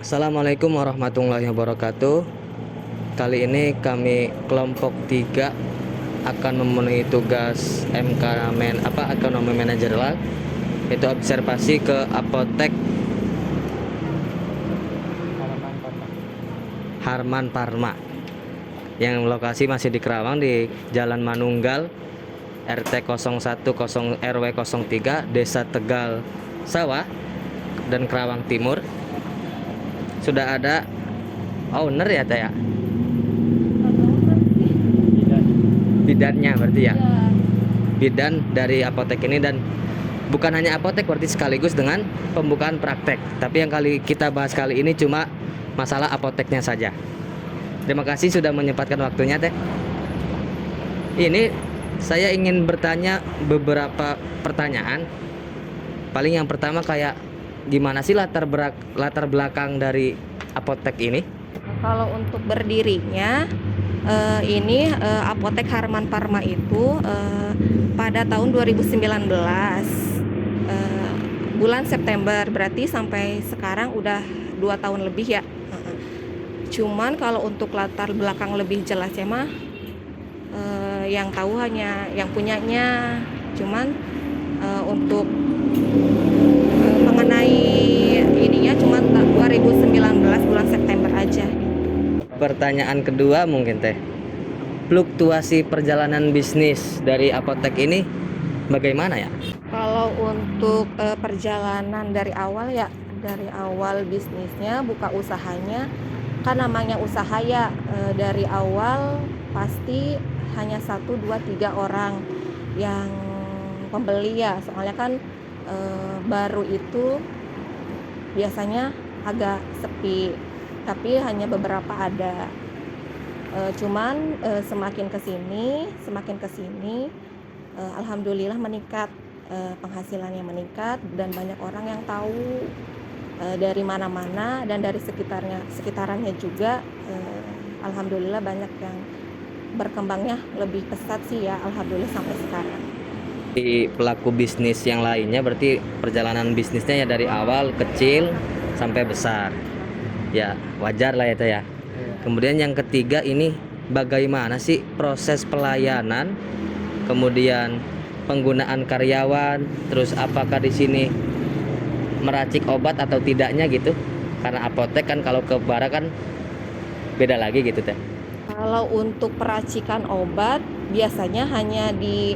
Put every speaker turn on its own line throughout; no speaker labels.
Assalamualaikum warahmatullahi wabarakatuh. Kali ini kami kelompok 3 akan memenuhi tugas MK ekonomi manajerial, yaitu observasi ke apotek Harman Parma yang lokasi masih di Kerawang di Jalan Manunggal, RT 01 RW 03, Desa Tegal Sawah dan Kerawang Timur. Sudah ada owner ya Teh ya? Bidannya berarti ya? Bidan dari apotek ini, dan bukan hanya apotek berarti sekaligus dengan pembukaan praktek. Tapi yang kita bahas kali ini cuma masalah apoteknya saja. Terima kasih sudah menyempatkan waktunya Teh. Ini saya ingin bertanya beberapa pertanyaan. Paling yang pertama kayak gimana sih latar belakang dari apotek ini?
Kalau untuk berdirinya Apotek Harman Parma itu pada tahun 2019 bulan September, berarti sampai sekarang udah 2 tahun lebih ya. Cuman kalau untuk latar belakang lebih jelasnya mah yang tahu hanya yang punyanya. Cuman untuk mengenai ininya cuma 2019 bulan September aja.
Pertanyaan kedua mungkin Teh, fluktuasi perjalanan bisnis dari apotek ini bagaimana ya?
Kalau untuk perjalanan dari awal bisnisnya, buka usahanya, kan namanya usaha ya, dari awal pasti hanya 1, 2, 3 orang yang pembeli ya, soalnya kan baru itu biasanya agak sepi, tapi hanya beberapa ada. Cuman semakin kesini alhamdulillah meningkat, penghasilannya meningkat, dan banyak orang yang tahu dari mana-mana, dan dari sekitarannya juga alhamdulillah banyak yang berkembangnya lebih pesat sih ya, alhamdulillah sampai sekarang.
Di pelaku bisnis yang lainnya berarti perjalanan bisnisnya ya dari awal kecil sampai besar. Ya, wajar lah ya Teh ya. Kemudian yang ketiga ini bagaimana sih proses pelayanan, kemudian penggunaan karyawan, terus apakah di sini meracik obat atau tidaknya gitu? Karena apotek kan kalau ke bara kan beda lagi gitu Teh.
Kalau untuk peracikan obat biasanya hanya di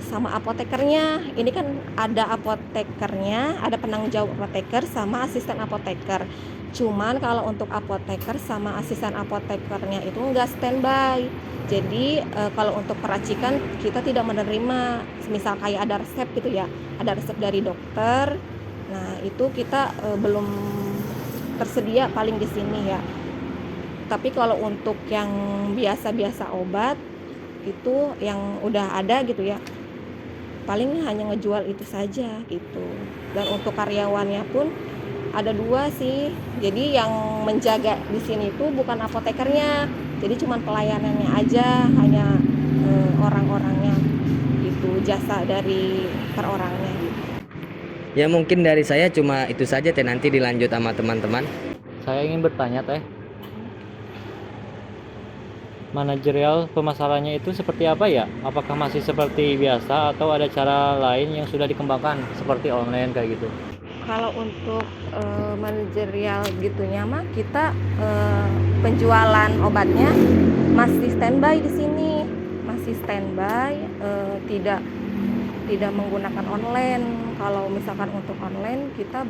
sama apotekernya. Ini kan ada apotekernya, ada penanggung jawab apoteker sama asisten apoteker. Cuman kalau untuk apoteker sama asisten apotekernya itu enggak standby. Jadi kalau untuk peracikan kita tidak menerima, misal kayak ada resep gitu ya, ada resep dari dokter. Nah itu kita belum tersedia paling di sini ya. Tapi kalau untuk yang biasa-biasa obat itu yang udah ada gitu ya, paling hanya ngejual itu saja gitu. Dan untuk karyawannya pun ada 2 sih, jadi yang menjaga di sini itu bukan apotekernya, jadi cuma pelayanannya aja, hanya orang-orangnya gitu, jasa dari perorangnya gitu.
Ya mungkin dari saya cuma itu saja Teh, nanti dilanjut sama teman-teman.
Saya ingin bertanya Teh, manajerial pemasarannya itu seperti apa ya? Apakah masih seperti biasa atau ada cara lain yang sudah dikembangkan seperti online kayak gitu?
Kalau untuk manajerial gitunya mah kita penjualan obatnya masih standby di sini, masih standby, tidak menggunakan online. Kalau misalkan untuk online kita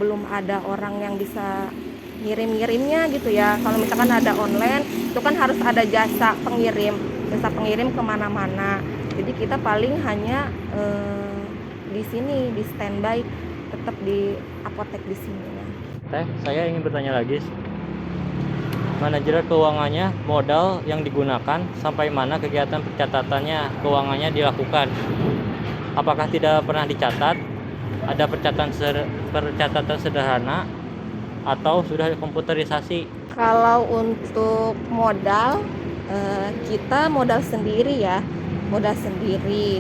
belum ada orang yang bisa ngirimnya gitu ya. Kalau misalkan ada online itu kan harus ada jasa pengirim kemana-mana. Jadi kita paling hanya di sini di standby, tetap di apotek di sini ya.
Teh, saya ingin bertanya lagi. Manajer keuangannya, modal yang digunakan, sampai mana kegiatan pencatatannya, keuangannya dilakukan? Apakah tidak pernah dicatat? Ada percatatan sederhana atau sudah komputerisasi?
Kalau untuk modal kita modal sendiri ya,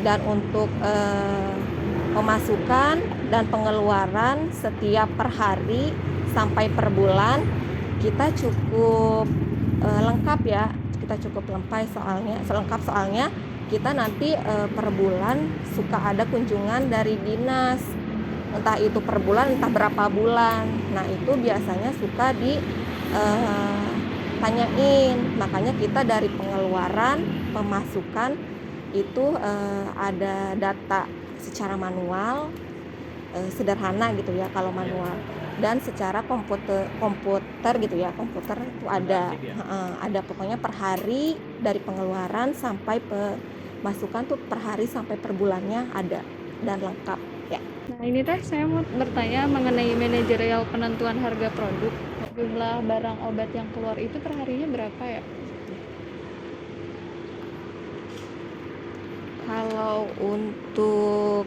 dan untuk pemasukan dan pengeluaran setiap per hari sampai per bulan kita cukup lengkap ya. Kita cukup selengkap soalnya kita nanti per bulan suka ada kunjungan dari dinas, entah itu per bulan entah berapa bulan. Nah itu biasanya suka ditanyain, makanya kita dari pengeluaran pemasukan itu ada data secara manual, sederhana gitu ya kalau manual, dan secara komputer gitu ya, komputer itu ada pokoknya per hari dari pengeluaran sampai pemasukan tuh per hari sampai per bulannya ada dan lengkap ya.
Nah ini teh saya mau bertanya mengenai manajerial penentuan harga produk. Jumlah barang obat yang keluar itu per harinya berapa ya?
Kalau untuk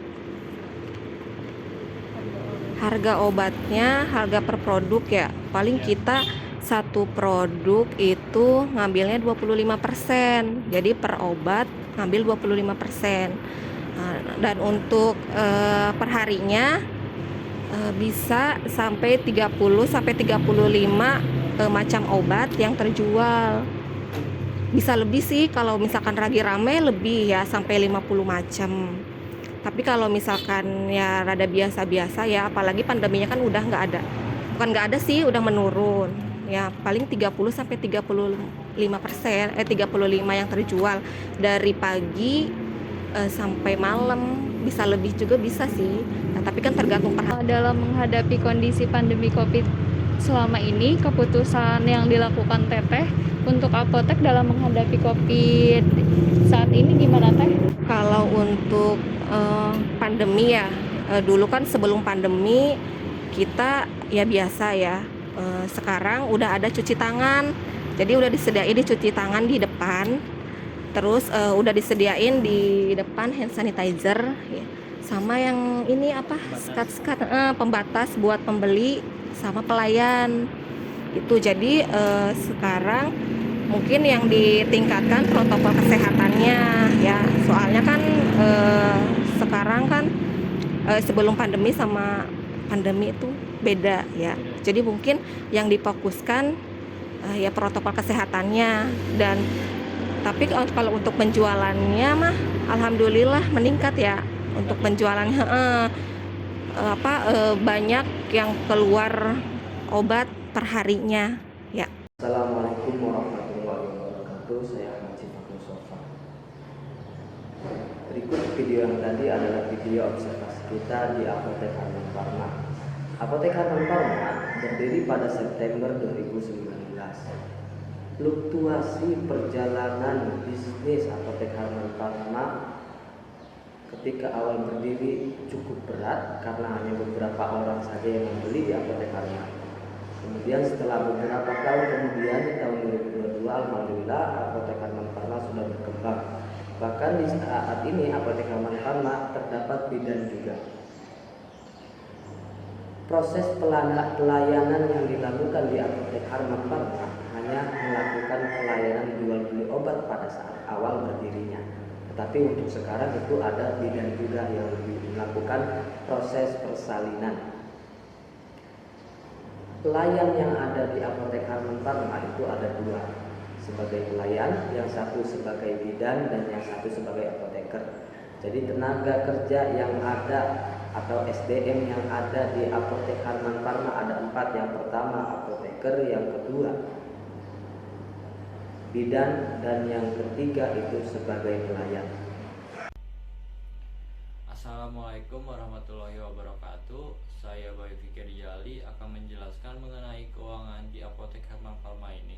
harga obatnya, harga per produk ya, paling kita satu produk itu ngambilnya 25%. Jadi per obat ngambil 25%. Dan untuk perharinya bisa sampai 30 sampai 35 macam obat yang terjual. Bisa lebih sih kalau misalkan lagi rame, lebih ya sampai 50 macam. Tapi kalau misalkan ya rada biasa-biasa ya, apalagi pandeminya kan udah nggak ada. Bukan nggak ada sih, udah menurun. Ya paling 30 sampai 35%, 35 yang terjual dari pagi sampai malam, bisa lebih juga bisa sih. Nah, tapi kan tergantung
Dalam menghadapi kondisi pandemi Covid selama ini, keputusan yang dilakukan Teteh untuk apotek dalam menghadapi Covid saat ini gimana Teh?
Kalau untuk pandemi ya, dulu kan sebelum pandemi kita ya biasa ya. Sekarang udah ada cuci tangan, jadi udah disediain cuci tangan di depan. Terus udah disediain di depan hand sanitizer ya. Sama yang ini apa, skat pembatas buat pembeli sama pelayan itu. Jadi sekarang mungkin yang ditingkatkan protokol kesehatannya ya, soalnya kan sekarang kan sebelum pandemi sama pandemi itu beda ya. Jadi mungkin yang difokuskan ya protokol kesehatannya. Dan tapi kalau untuk penjualannya mah alhamdulillah meningkat ya. Untuk penjualannya banyak yang keluar obat perharinya ya.
Assalamualaikum warahmatullahi wabarakatuh. Saya Haji Fakul Sofa. Berikut video yang tadi adalah video observasi kita di Apotek Harman Pharma. Apotek Harman Pharma berdiri pada September 2019. Fluktuasi perjalanan bisnis Apotek Harman Pharma ketika awal berdiri cukup berat karena hanya beberapa orang saja yang membeli di Apotek Harman. Kemudian setelah beberapa tahun kemudian di tahun 2022 alhamdulillah Apotek Harman Pharma sudah berkembang. Bahkan di saat ini Apotek Harman Pharma terdapat bidan juga. Proses pelayanan yang dilakukan di Apotek Harman Pharma hanya melakukan pelayanan jual beli obat pada saat awal berdirinya. Tetapi untuk sekarang itu ada bidan juga yang melakukan proses persalinan. Pelayan yang ada di Apotek Harman Pharma itu ada dua sebagai pelayan, yang satu sebagai bidan dan yang satu sebagai apoteker. Jadi tenaga kerja yang ada atau SDM yang ada di Apotek Harman Pharma ada 4. Yang pertama apoteker, yang kedua bidan, dan yang ketiga itu sebagai pelayan.
Assalamualaikum warahmatullahi wabarakatuh. Saya Bayu Fikir Jali akan menjelaskan mengenai keuangan di Apotek Harman Pharma ini.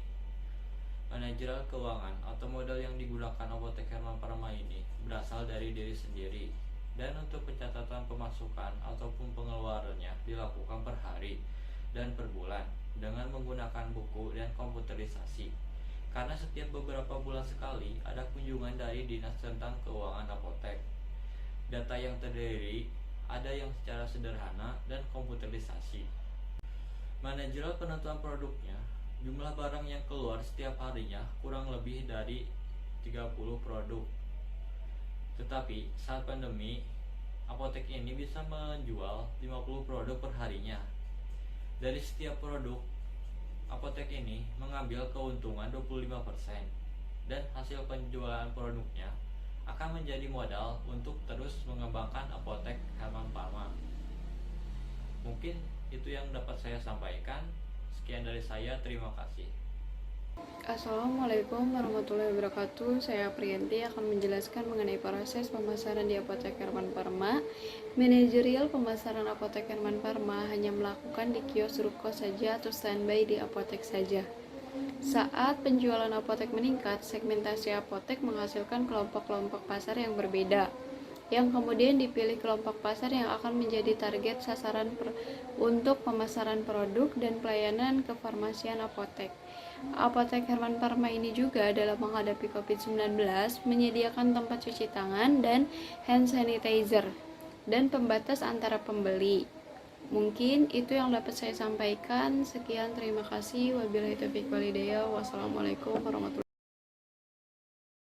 Manajerial keuangan atau modal yang digunakan Apotek Harman Pharma ini berasal dari diri sendiri, dan untuk pencatatan pemasukan ataupun pengeluarannya dilakukan per hari dan per bulan dengan menggunakan buku dan komputerisasi. Karena setiap beberapa bulan sekali ada kunjungan dari Dinas tentang Keuangan Apotek. Data yang terdiri ada yang secara sederhana dan komputerisasi. Manajerial penentuan produknya, jumlah barang yang keluar setiap harinya kurang lebih dari 30 produk. Tetapi saat pandemi, apotek ini bisa menjual 50 produk per harinya. Dari setiap produk, apotek ini mengambil keuntungan 25%, dan hasil penjualan produknya akan menjadi modal untuk terus mengembangkan apotek Herman Pharma. Mungkin itu yang dapat saya sampaikan. Sekian dari saya, terima kasih.
Assalamualaikum warahmatullahi wabarakatuh. Saya Priyanti akan menjelaskan mengenai proses pemasaran di Apotek Herman Pharma. Manajerial pemasaran Apotek Herman Pharma hanya melakukan di kios ruko saja atau standby di apotek saja. Saat penjualan apotek meningkat, segmentasi apotek menghasilkan kelompok-kelompok pasar yang berbeda, yang kemudian dipilih kelompok pasar yang akan menjadi target sasaran untuk pemasaran produk dan pelayanan kefarmasian apotek. Apotek Herman Pharma ini juga dalam menghadapi COVID-19 menyediakan tempat cuci tangan dan hand sanitizer dan pembatas antara pembeli. Mungkin itu yang dapat saya sampaikan. Sekian, terima kasih. Wabillahi taufiq wal hidayah. Wassalamualaikum warahmatullahi wabarakatuh.